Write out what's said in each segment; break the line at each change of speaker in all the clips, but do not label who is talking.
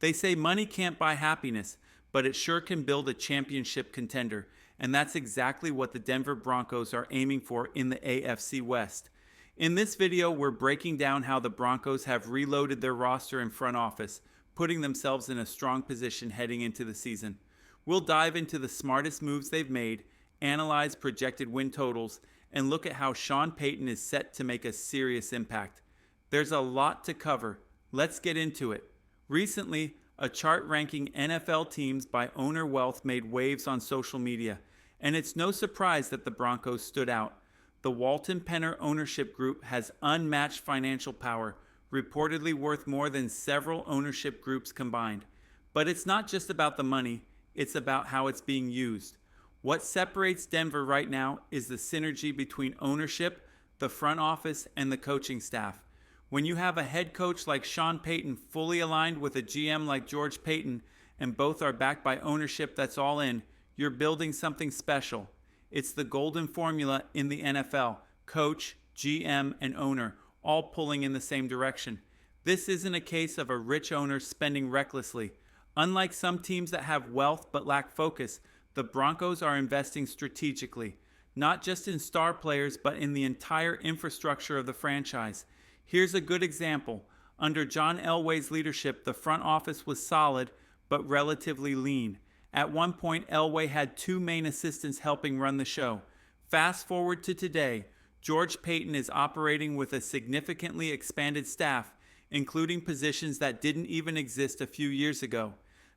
They say money can't buy happiness, but it sure can build a championship contender, and that's exactly what the Denver Broncos are aiming for in the AFC West. In this video, we're breaking down how the Broncos have reloaded their roster and front office, putting themselves in a strong position heading into the season. We'll dive into the smartest moves they've made, analyze projected win totals, and look at how Sean Payton is set to make a serious impact. There's a lot to cover. Let's get into it. Recently, a chart ranking NFL teams by owner wealth made waves on social media, and it's no surprise that the Broncos stood out. The Walton Penner ownership group has unmatched financial power, reportedly worth more than several ownership groups combined. But it's not just about the money, it's about how it's being used. What separates Denver right now is the synergy between ownership, the front office, and the coaching staff. When you have a head coach like Sean Payton fully aligned with a GM like George Payton, and both are backed by ownership that's all in, you're building something special. It's the golden formula in the NFL: coach, GM, and owner, all pulling in the same direction. This isn't a case of a rich owner spending recklessly. Unlike some teams that have wealth but lack focus, the Broncos are investing strategically, not just in star players but in the entire infrastructure of the franchise. Here's a good example. Under John Elway's leadership, the front office was solid but relatively lean. At one point, Elway had two main assistants helping run the show. Fast forward to today, George Payton is operating with a significantly expanded staff, including positions that didn't even exist a few years ago.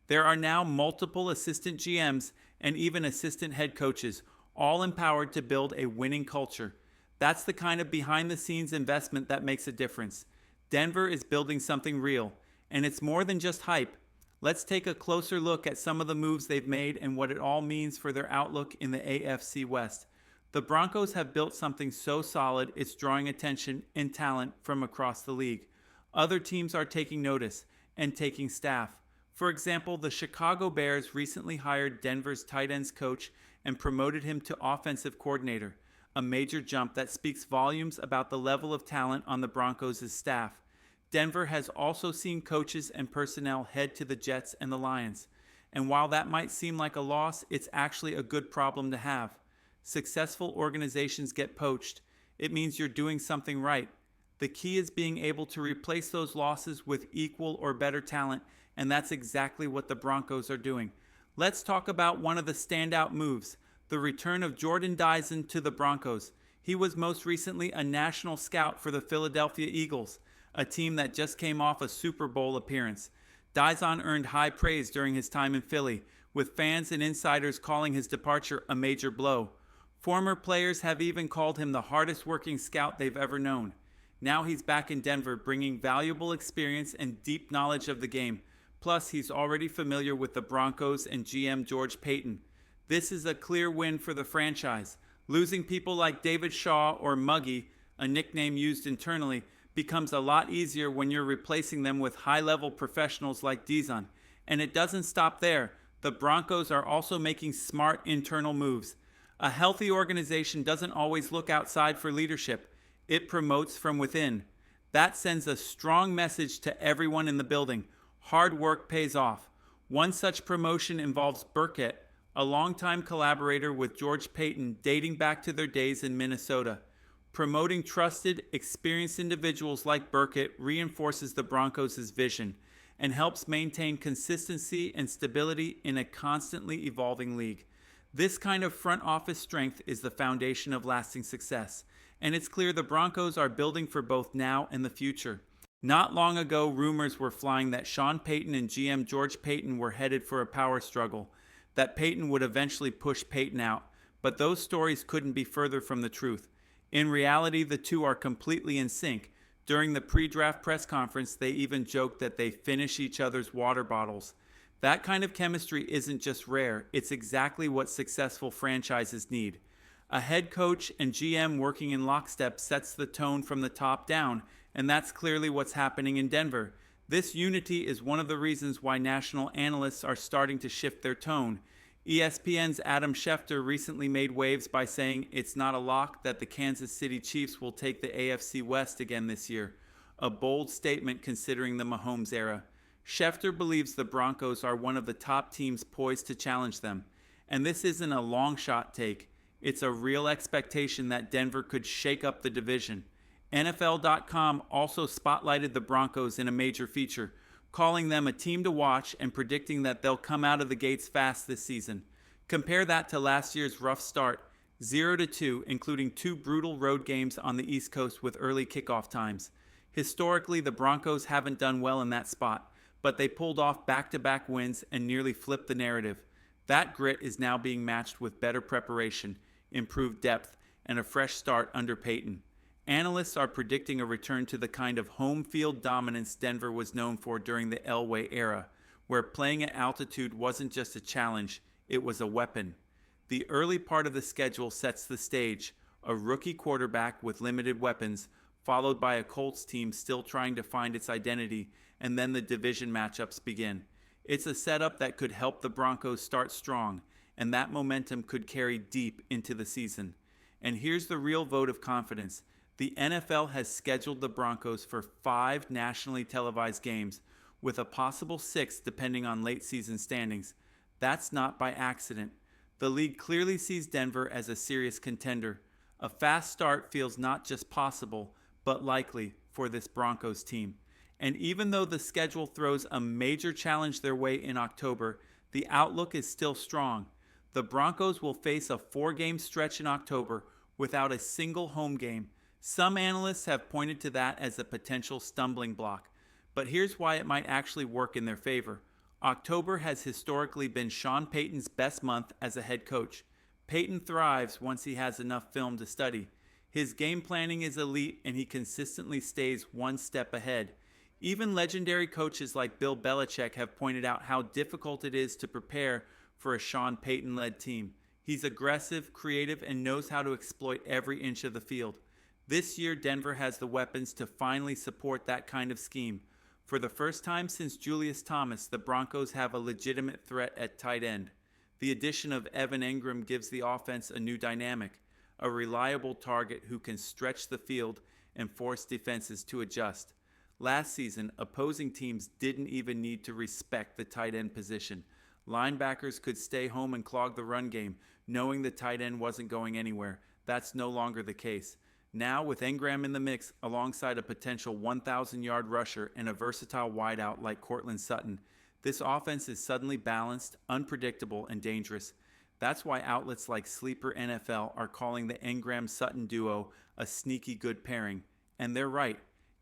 There are now multiple assistant GMs and even assistant head coaches, all empowered to build a winning culture. That's the kind of behind-the-scenes investment that makes a difference. Denver is building something real, and it's more than just hype. Let's take a closer look at some of the moves they've made and what it all means for their outlook in the AFC West. The Broncos have built something so solid it's drawing attention and talent from across the league. Other teams are taking notice and taking staff. For example, the Chicago Bears recently hired Denver's tight ends coach and promoted him to offensive coordinator, a major jump that speaks volumes about the level of talent on the Broncos' staff. Denver has also seen coaches and personnel head to the Jets and the Lions. And while that might seem like a loss, it's actually a good problem to have. Successful organizations get poached. It means you're doing something right. The key is being able to replace those losses with equal or better talent, and that's exactly what the Broncos are doing. Let's talk about one of the standout moves: the return of Jordan Dyson to the Broncos. He was most recently a national scout for the Philadelphia Eagles, a team that just came off a Super Bowl appearance. Dyson earned high praise during his time in Philly, with fans and insiders calling his departure a major blow. Former players have even called him the hardest working scout they've ever known. Now he's back in Denver, bringing valuable experience and deep knowledge of the game. Plus, he's already familiar with the Broncos and GM George Payton. This is a clear win for the franchise. Losing people like David Shaw or Muggy, a nickname used internally, becomes a lot easier when you're replacing them with high-level professionals like Dyson. And it doesn't stop there. The Broncos are also making smart internal moves. A healthy organization doesn't always look outside for leadership. It promotes from within. That sends a strong message to everyone in the building. Hard work pays off. One such promotion involves Burkett, a longtime collaborator with George Payton dating back to their days in Minnesota. Promoting trusted, experienced individuals like Burkett reinforces the Broncos' vision and helps maintain consistency and stability in a constantly evolving league. This kind of front office strength is the foundation of lasting success, and it's clear the Broncos are building for both now and the future. Not long ago, rumors were flying that Sean Payton and GM George Payton were headed for a power struggle, that Payton would eventually push Payton out, but those stories couldn't be further from the truth. In reality, the two are completely in sync. During the pre-draft press conference, they even joked that they finish each other's water bottles. That kind of chemistry isn't just rare, it's exactly what successful franchises need. A head coach and GM working in lockstep sets the tone from the top down, and that's clearly what's happening in Denver. This unity is one of the reasons why national analysts are starting to shift their tone. ESPN's Adam Schefter recently made waves by saying it's not a lock that the Kansas City Chiefs will take the AFC West again this year, a bold statement considering the Mahomes era. Schefter believes the Broncos are one of the top teams poised to challenge them. And this isn't a long shot take, it's a real expectation that Denver could shake up the division. NFL.com also spotlighted the Broncos in a major feature, calling them a team to watch and predicting that they'll come out of the gates fast this season. Compare that to last year's rough start, 0-2, including 2 brutal road games on the East Coast with early kickoff times. Historically, the Broncos haven't done well in that spot, but they pulled off back-to-back wins and nearly flipped the narrative. That grit is now being matched with better preparation, improved depth, and a fresh start under Peyton. Analysts are predicting a return to the kind of home field dominance Denver was known for during the Elway era, where playing at altitude wasn't just a challenge, it was a weapon. The early part of the schedule sets the stage, a rookie quarterback with limited weapons, followed by a Colts team still trying to find its identity, and then the division matchups begin. It's a setup that could help the Broncos start strong, and that momentum could carry deep into the season. And here's the real vote of confidence. The NFL has scheduled the Broncos for 5 nationally televised games, with a possible 6th depending on late season standings. That's not by accident. The league clearly sees Denver as a serious contender. A fast start feels not just possible, but likely for this Broncos team. And even though the schedule throws a major challenge their way in October, the outlook is still strong. The Broncos will face a 4-game stretch in October without a single home game. Some analysts have pointed to that as a potential stumbling block, but here's why it might actually work in their favor. October has historically been Sean Payton's best month as a head coach. Payton thrives once he has enough film to study. His game planning is elite and he consistently stays one step ahead. Even legendary coaches like Bill Belichick have pointed out how difficult it is to prepare for a Sean Payton-led team. He's aggressive, creative, and knows how to exploit every inch of the field. This year, Denver has the weapons to finally support that kind of scheme. For the first time since Julius Thomas, the Broncos have a legitimate threat at tight end. The addition of Evan Engram gives the offense a new dynamic, a reliable target who can stretch the field and force defenses to adjust. Last season, opposing teams didn't even need to respect the tight end position. Linebackers could stay home and clog the run game, knowing the tight end wasn't going anywhere. That's no longer the case. Now, with Engram in the mix, alongside a potential 1,000-yard rusher and a versatile wideout like Courtland Sutton, this offense is suddenly balanced, unpredictable, and dangerous. That's why outlets like Sleeper NFL are calling the Engram-Sutton duo a sneaky good pairing. And they're right.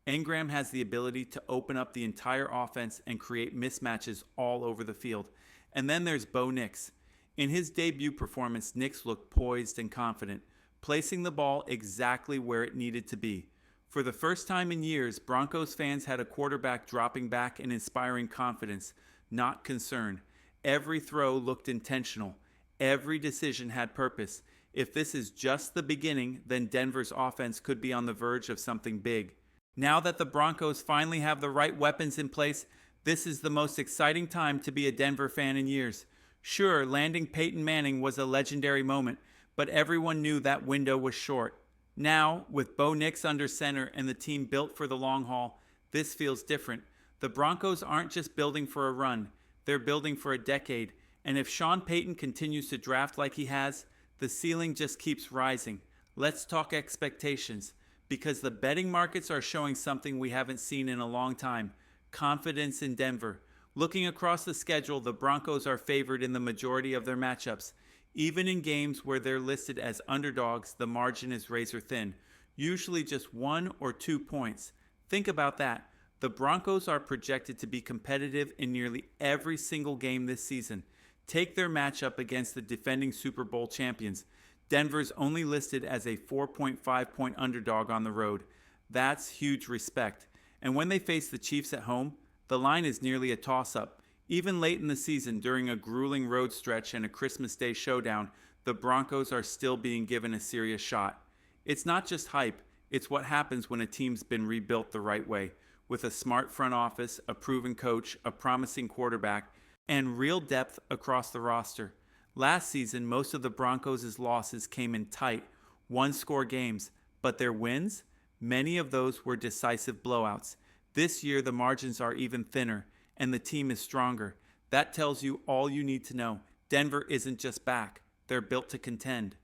Engram has the ability to open up the entire offense and create mismatches all over the field. And then there's Bo Nix. In his debut performance, Nix looked poised and confident, placing the ball exactly where it needed to be. For the first time in years, Broncos fans had a quarterback dropping back and inspiring confidence, not concern. Every throw looked intentional. Every decision had purpose. If this is just the beginning, then Denver's offense could be on the verge of something big. Now that the Broncos finally have the right weapons in place, this is the most exciting time to be a Denver fan in years. Sure, landing Peyton Manning was a legendary moment, but everyone knew that window was short. Now, with Bo Nix under center and the team built for the long haul, this feels different. The Broncos aren't just building for a run, they're building for a decade. And if Sean Payton continues to draft like he has, the ceiling just keeps rising. Let's talk expectations, because the betting markets are showing something we haven't seen in a long time: confidence in Denver. Looking across the schedule, the Broncos are favored in the majority of their matchups. Even in games where they're listed as underdogs, the margin is razor thin, usually just 1 or 2 points. Think about that. The Broncos are projected to be competitive in nearly every single game this season. Take their matchup against the defending Super Bowl champions. Denver's only listed as a 4.5-point underdog on the road. That's huge respect. And when they face the Chiefs at home, the line is nearly a toss-up. Even late in the season, during a grueling road stretch and a Christmas Day showdown, the Broncos are still being given a serious shot. It's not just hype, it's what happens when a team's been rebuilt the right way, with a smart front office, a proven coach, a promising quarterback, and real depth across the roster. Last season, most of the Broncos' losses came in tight, one-score games, but their wins? Many of those were decisive blowouts. This year, the margins are even thinner, and the team is stronger. That tells you all you need to know. Denver isn't just back, they're built to contend.